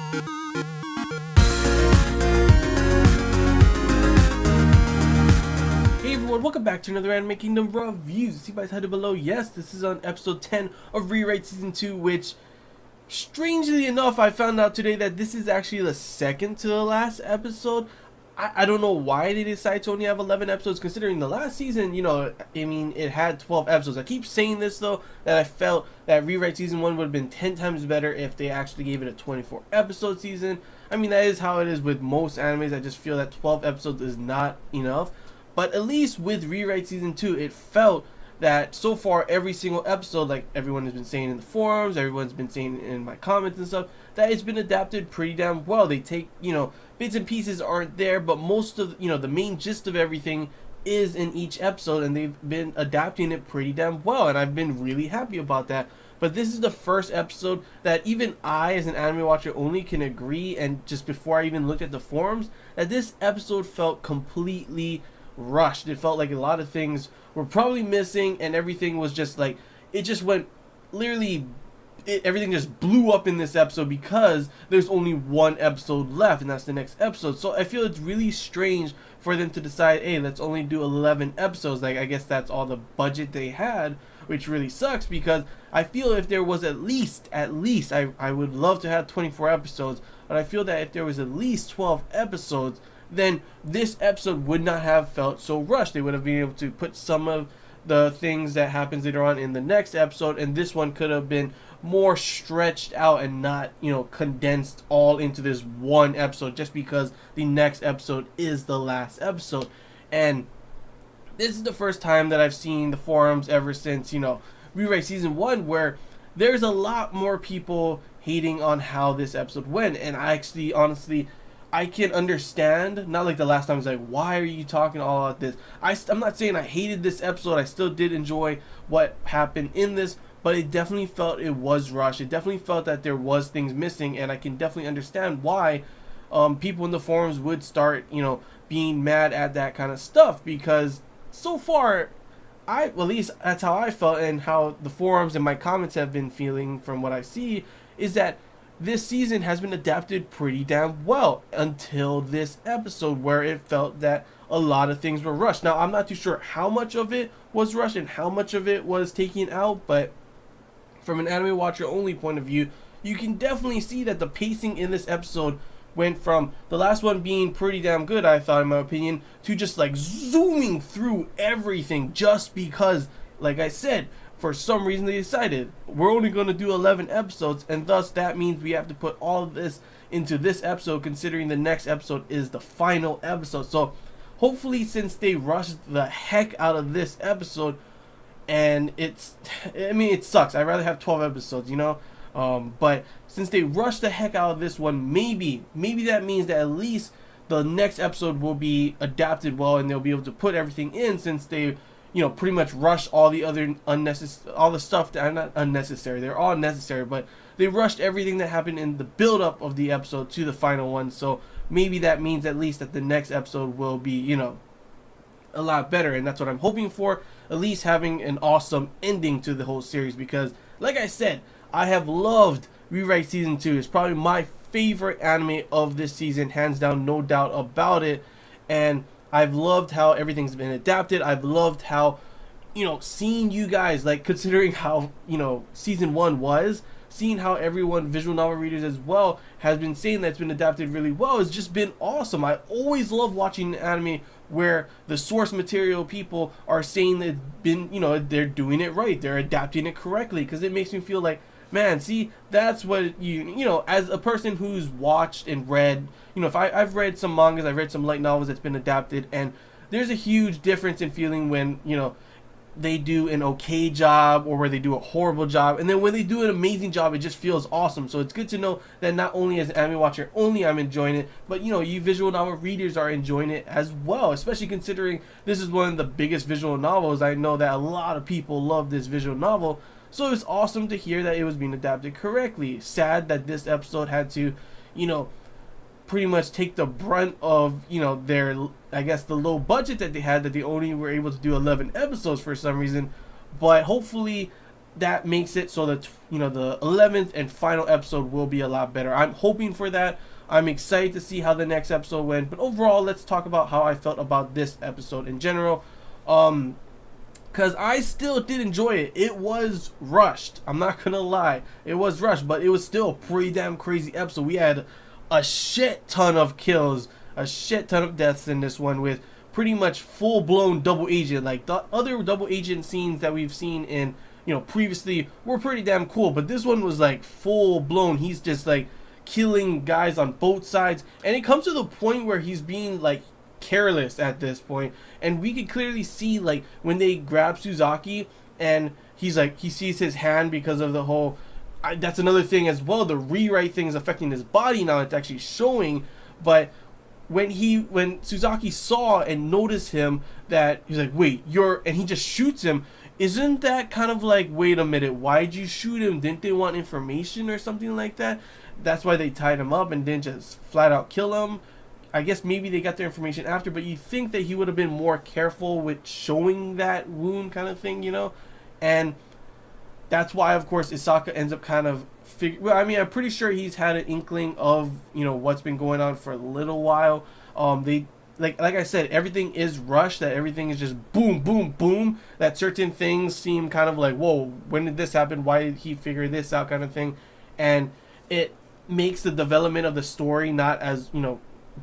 Hey everyone, welcome back to another Anime Kingdom reviews. See by headed below. Yes, this is on episode 10 of Rewrite Season 2, which, strangely enough, I found out today that this is actually the second to the last episode. I don't know why they decided to only have 11 episodes, considering the last season, it had 12 episodes. I keep saying this, though, that I felt that Rewrite Season 1 would have been 10 times better if they actually gave it a 24 episode season. I mean, that is how it is with most animes. I just feel that 12 episodes is not enough. But at least with Rewrite Season 2, it felt that so far every single episode, like everyone has been saying in the forums, everyone's been saying in my comments and stuff, that it's been adapted pretty damn well. They take, bits and pieces aren't there, but most of, the main gist of everything is in each episode, and they've been adapting it pretty damn well, and I've been really happy about that. But this is the first episode that even I, as an anime watcher only, can agree, and just before I even looked at the forums, that this episode felt completely rushed. It felt like a lot of things were probably missing, and everything was just like, it just went literally, everything just blew up in this episode because there's only one episode left, and that's the next episode. So I feel it's really strange for them to decide, hey, let's only do 11 episodes. Like, I guess that's all the budget they had, which really sucks, because I feel if there was at least I would love to have 24 episodes, but I feel that if there was at least 12 episodes, then this episode would not have felt so rushed. They would have been able to put some of the things that happens later on in the next episode, and this one could have been more stretched out and not, condensed all into this one episode, just because the next episode is the last episode. And this is the first time that I've seen the forums ever since, Rewrite Season 1, where there's a lot more people hating on how this episode went, and I actually, honestly, I can understand. Not like the last time I was like, why are you talking all about this? I'm not saying I hated this episode. I still did enjoy what happened in this, but it definitely felt it was rushed. It definitely felt that there was things missing, and I can definitely understand why people in the forums would start, being mad at that kind of stuff, because so far, at least that's how I felt, and how the forums and my comments have been feeling from what I see, is that this season has been adapted pretty damn well until this episode, where it felt that a lot of things were rushed. Now, I'm not too sure how much of it was rushed and how much of it was taken out, but from an anime watcher only point of view, you can definitely see that the pacing in this episode went from the last one being pretty damn good, I thought, in my opinion, to just like zooming through everything, just because, like I said, for some reason they decided we're only going to do 11 episodes, and thus that means we have to put all of this into this episode, considering the next episode is the final episode. So hopefully, since they rushed the heck out of this episode, and it sucks, I'd rather have 12 episodes, but since they rushed the heck out of this one, maybe that means that at least the next episode will be adapted well, and they'll be able to put everything in, since they pretty much rush all the other all the stuff that are not unnecessary. They're all necessary, but they rushed everything that happened in the build-up of the episode to the final one. So maybe that means at least that the next episode will be, a lot better, and that's what I'm hoping for. At least having an awesome ending to the whole series, because, like I said, I have loved Rewrite Season 2. It's probably my favorite anime of this season, hands down, no doubt about it. And I've loved how everything's been adapted. I've loved how, seeing you guys, like, considering how, Season 1 was, seeing how everyone, visual novel readers as well, has been saying that it's been adapted really well. It's just been awesome. I always love watching an anime where the source material people are saying that it's been, they're doing it right. They're adapting it correctly, because it makes me feel like, man, see, that's what as a person who's watched and read, if I've read some mangas, I've read some light novels that's been adapted, and there's a huge difference in feeling when, they do an okay job or where they do a horrible job, and then when they do an amazing job, it just feels awesome. So it's good to know that not only as an anime watcher only I'm enjoying it, but you visual novel readers are enjoying it as well, especially considering this is one of the biggest visual novels. I know that a lot of people love this visual novel, so it's awesome to hear that it was being adapted correctly. Sad that this episode had to, pretty much take the brunt of, their, I guess, the low budget that they had, that they only were able to do 11 episodes for some reason. But hopefully that makes it so that the 11th and final episode will be a lot better. I'm hoping for that. I'm excited to see how the next episode went. But overall, let's talk about how I felt about this episode in general. Because I still did enjoy it. It was rushed. I'm not going to lie. It was rushed, but it was still a pretty damn crazy episode. We had a shit ton of kills, a shit ton of deaths in this one with pretty much full-blown double agent. Like the other double agent scenes that we've seen in, previously were pretty damn cool. But this one was like full-blown. He's just like killing guys on both sides, and it comes to the point where he's being like careless at this point, and we could clearly see like when they grab Suzaki and he's like, he sees his hand because of the whole that's another thing as well, the rewrite thing is affecting his body now, it's actually showing. But when Suzaki saw and noticed him, that he's like, wait, and he just shoots him. Isn't that kind of like, wait a minute, why'd you shoot him? Didn't they want information or something like that? That's why they tied him up and didn't just flat out kill him. I guess maybe they got their information after, but you think that he would have been more careful with showing that wound kind of thing, And that's why, of course, Isaka ends up kind of I'm pretty sure he's had an inkling of, what's been going on for a little while. They like I said, everything is rushed, that everything is just boom, boom, boom, that certain things seem kind of like, whoa, when did this happen? Why did he figure this out kind of thing? And it makes the development of the story not as,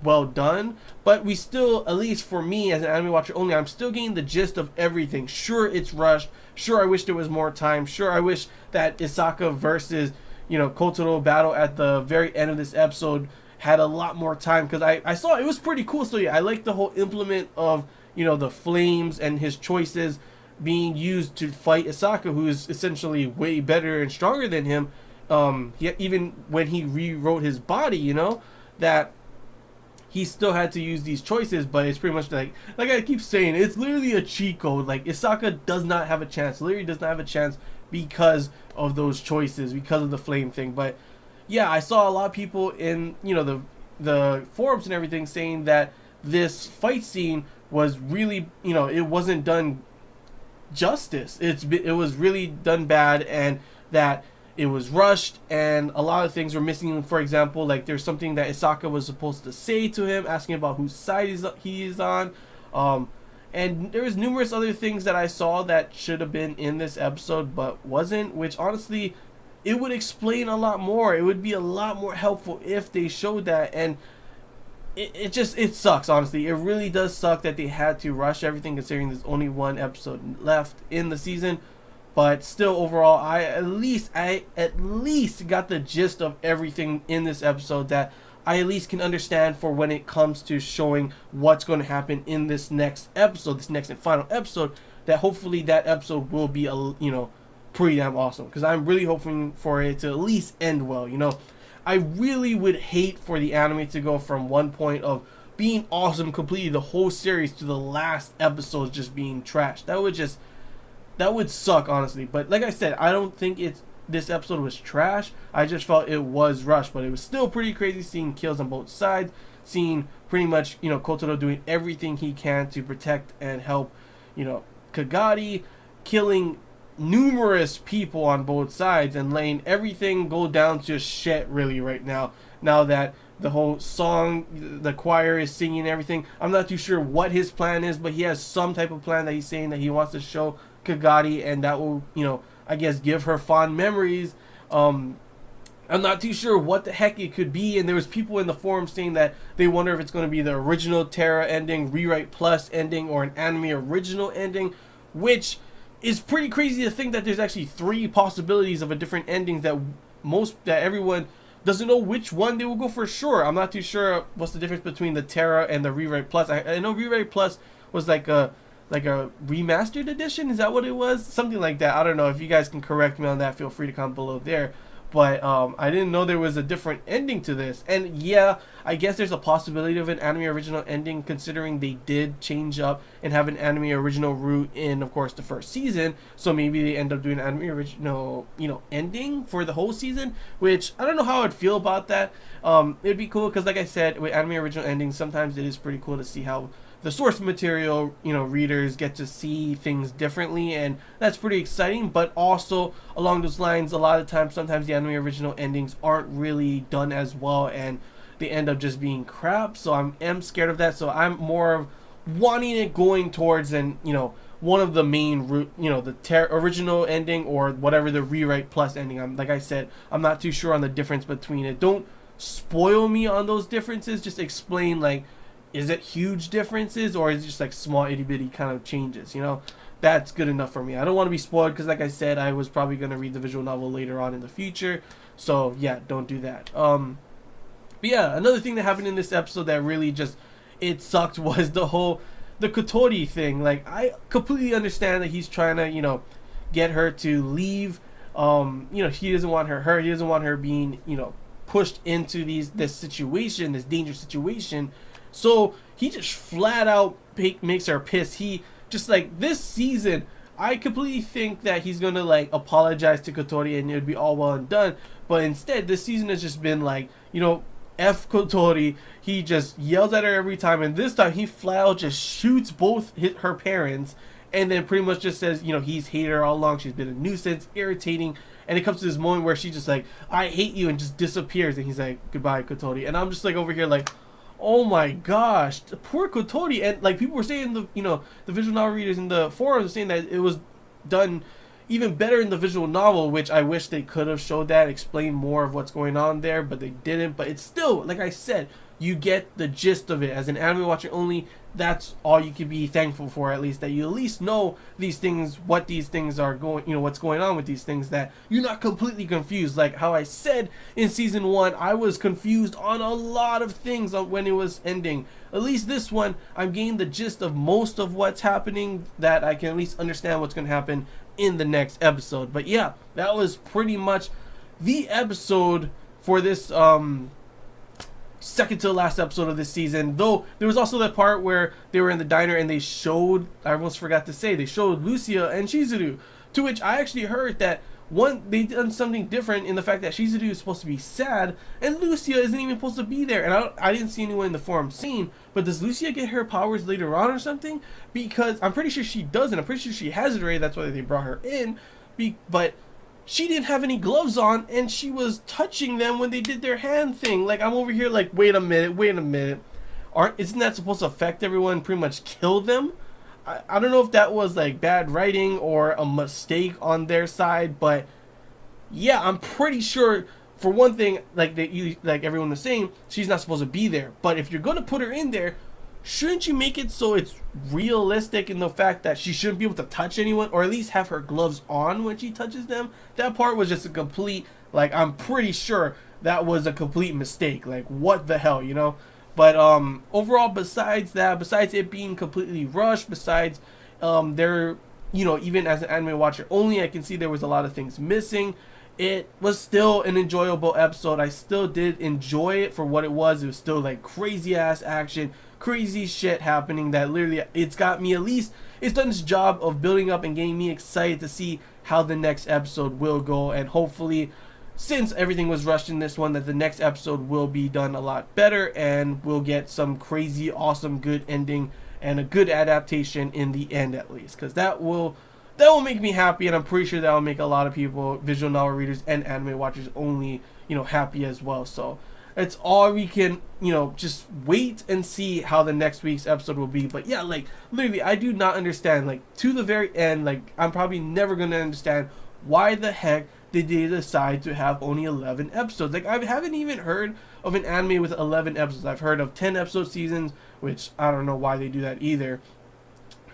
well done, but we still, at least for me as an anime watcher only, I'm still getting the gist of everything. Sure, it's rushed. Sure, I wish there was more time. Sure, I wish that Isaka versus, Kotaro battle at the very end of this episode had a lot more time, because I saw it was pretty cool. So yeah, I like the whole implement of, the flames and his choices being used to fight Isaka, who is essentially way better and stronger than him. Even when he rewrote his body, that he still had to use these choices, but it's pretty much like I keep saying, it's literally a cheat code. Like, Isaka does not have a chance, literally does not have a chance because of those choices, because of the flame thing. But yeah, I saw a lot of people in, the forums and everything saying that this fight scene was really, it wasn't done justice. It was really done bad, and that it was rushed, and a lot of things were missing. For example, like there's something that Isaka was supposed to say to him, asking about whose side he is on. And there was numerous other things that I saw that should have been in this episode but wasn't, which honestly, it would explain a lot more. It would be a lot more helpful if they showed that. And it sucks, honestly. It really does suck that they had to rush everything, considering there's only one episode left in the season. But still, overall, I at least got the gist of everything in this episode that I at least can understand for when it comes to showing what's going to happen in this next episode, this next and final episode. That hopefully that episode will be pretty damn awesome, because I'm really hoping for it to at least end well. I really would hate for the anime to go from one point of being awesome completely the whole series to the last episode just being trash. That would suck, honestly. But like I said, I don't think this episode was trash. I just felt it was rushed, but it was still pretty crazy seeing kills on both sides, seeing pretty much, Kotaro doing everything he can to protect and help, Kagari, killing numerous people on both sides and letting everything go down to shit really right now. Now that the whole song, the choir is singing everything, I'm not too sure what his plan is, but he has some type of plan that he's saying that he wants to show Kagari, and that will, I guess, give her fond memories. I'm not too sure what the heck it could be, and there was people in the forum saying that they wonder if it's going to be the original Terra ending, Rewrite Plus ending, or an anime original ending, which is pretty crazy to think that there's actually 3 possibilities of a different endings that everyone doesn't know which one they will go for sure. I'm not too sure what's the difference between the Terra and the Rewrite Plus. I know Rewrite Plus was like a remastered edition. Is that what it was? Something like that. I don't know. If you guys can correct me on that, feel free to comment below there. But I didn't know there was a different ending to this. And yeah, I guess there's a possibility of an anime original ending, considering they did change up and have an anime original route in, of course, the first season. So maybe they end up doing an anime original, ending for the whole season, which I don't know how I'd feel about that. It'd be cool because, like I said, with anime original endings, sometimes it is pretty cool to see how the source material, readers get to see things differently, and that's pretty exciting. But also along those lines, a lot of times, sometimes the anime original endings aren't really done as well, and they end up just being crap. So I am scared of that. So I'm more of wanting it going towards one of the main the original ending or whatever the rewrite plus ending. Like I said, I'm not too sure on the difference between it. Don't spoil me on those differences. Just explain, like, is it huge differences or is it just like small itty bitty kind of changes? That's good enough for me. I don't want to be spoiled because, like I said, I was probably going to read the visual novel later on in the future. So yeah, don't do that. But yeah, another thing that happened in this episode that really just, it sucked, was the Kotori thing. Like, I completely understand that he's trying to, get her to leave. He doesn't want her hurt. He doesn't want her being, pushed into this situation, this dangerous situation. So he just flat out makes her pissed. He just, like, this season, I completely think that he's gonna, like, apologize to Kotori and it would be all well and done. But instead, this season has just been like, F Kotori. He just yells at her every time, and this time he flat out just shoots both her parents, and then pretty much just says, he's hated her all along. She's been a nuisance, irritating, and it comes to this moment where she's just like, I hate you, and just disappears, and he's like, goodbye, Kotori. And I'm just like over here like, oh my gosh, poor Kotori. And like, people were saying, the visual novel readers in the forums were saying that it was done even better in the visual novel, which I wish they could have showed that, explained more of what's going on there, but they didn't. But it's still, like I said, you get the gist of it. As an anime watcher only, that's all you can be thankful for, at least, that you at least know these things, what these things are going, what's going on with these things, that you're not completely confused. Like how I said in season 1, I was confused on a lot of things when it was ending. At least this one, I'm getting the gist of most of what's happening, that I can at least understand what's going to happen in the next episode. But yeah, that was pretty much the episode for this second to the last episode of this season. Though there was also that part where they were in the diner and they showed, I almost forgot to say, they showed Lucia and Shizuru, to which I actually heard that they done something different in the fact that Shizuru is supposed to be sad and Lucia isn't even supposed to be there. And I didn't see anyone in the forum scene, but does Lucia get her powers later on or something? Because I'm pretty sure she doesn't. I'm pretty sure she has it already. That's why they brought her in. But she didn't have any gloves on and she was touching them when they did their hand thing. Like, I'm over here like, wait a minute. Isn't that supposed to affect everyone, pretty much kill them? I don't know if that was like bad writing or a mistake on their side, but yeah, I'm pretty sure, for one thing, like everyone was saying, she's not supposed to be there. But if you're going to put her in there, shouldn't you make it so it's realistic in the fact that she shouldn't be able to touch anyone, or at least have her gloves on when she touches them? That part was just a complete, like, I'm pretty sure that was a complete mistake. Like, what the hell, But overall, besides it being completely rushed, besides even as an anime watcher only, I can see there was a lot of things missing. It was still an enjoyable episode. I still did enjoy it for what it was. It was still like crazy ass action, crazy shit happening that literally, it's got me, at least it's done its job of building up and getting me excited to see how the next episode will go. And hopefully, since everything was rushed in this one, that the next episode will be done a lot better and we'll get some crazy, awesome, good ending and a good adaptation in the end, at least. Because that will make me happy, and I'm pretty sure that will make a lot of people, visual novel readers and anime watchers only, happy as well. So it's all we can, just wait and see how the next week's episode will be. But yeah, like, literally, I do not understand, like, to the very end, like, I'm probably never going to understand why the heck did they decide to have only 11 episodes. Like, I haven't even heard of an anime with 11 episodes. I've heard of 10 episode seasons, which I don't know why they do that either.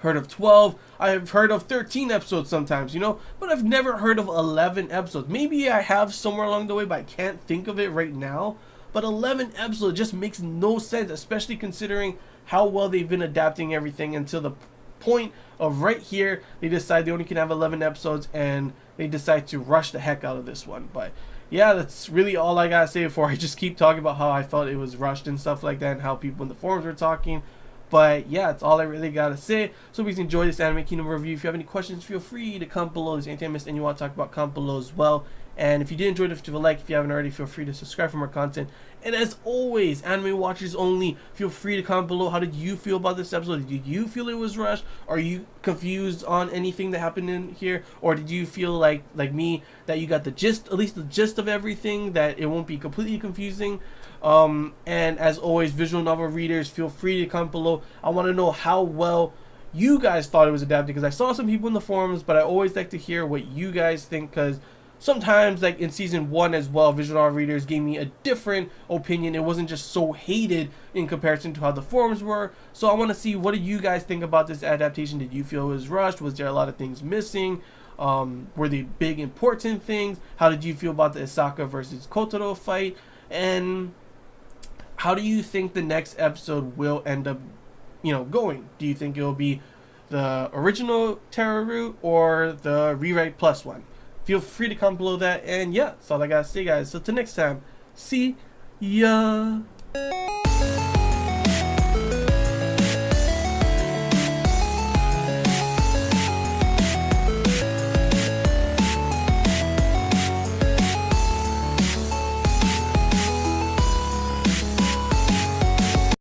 Heard of 12. I've heard of 13 episodes sometimes, but I've never heard of 11 episodes. Maybe I have somewhere along the way, but I can't think of it right now. But 11 episodes just makes no sense, especially considering how well they've been adapting everything until the point of right here, they decide they only can have 11 episodes and they decide to rush the heck out of this one. But yeah, that's really all I gotta say before I just keep talking about how I felt it was rushed and stuff like that, and how people in the forums were talking. But yeah, that's all I really gotta say. So please enjoy this Anime Kingdom review. If you have any questions, feel free to comment below. If there's anything I missed and you want to talk about, comment below as well. And if you did enjoy it, leave a like. If you haven't already, feel free to subscribe for more content. And as always, anime watchers only, feel free to comment below. How did you feel about this episode? Did you feel it was rushed? Are you confused on anything that happened in here? Or did you feel like me, that you got the gist, at least the gist of everything, that it won't be completely confusing? And as always, visual novel readers, feel free to comment below. I want to know how well you guys thought it was adapted, because I saw some people in the forums, but I always like to hear what you guys think, because sometimes, like in season 1 as well, visual novel readers gave me a different opinion. It wasn't just so hated in comparison to how the forums were. So I want to see, what do you guys think about this adaptation? Did you feel it was rushed? Was there a lot of things missing? Were they big important things? How did you feel about the Isaka versus Kotaro fight? And how do you think the next episode will end up, going? Do you think it'll be the original Terror route or the rewrite plus one? Feel free to comment below that. And yeah, that's all I gotta say, guys. So till next time, see ya.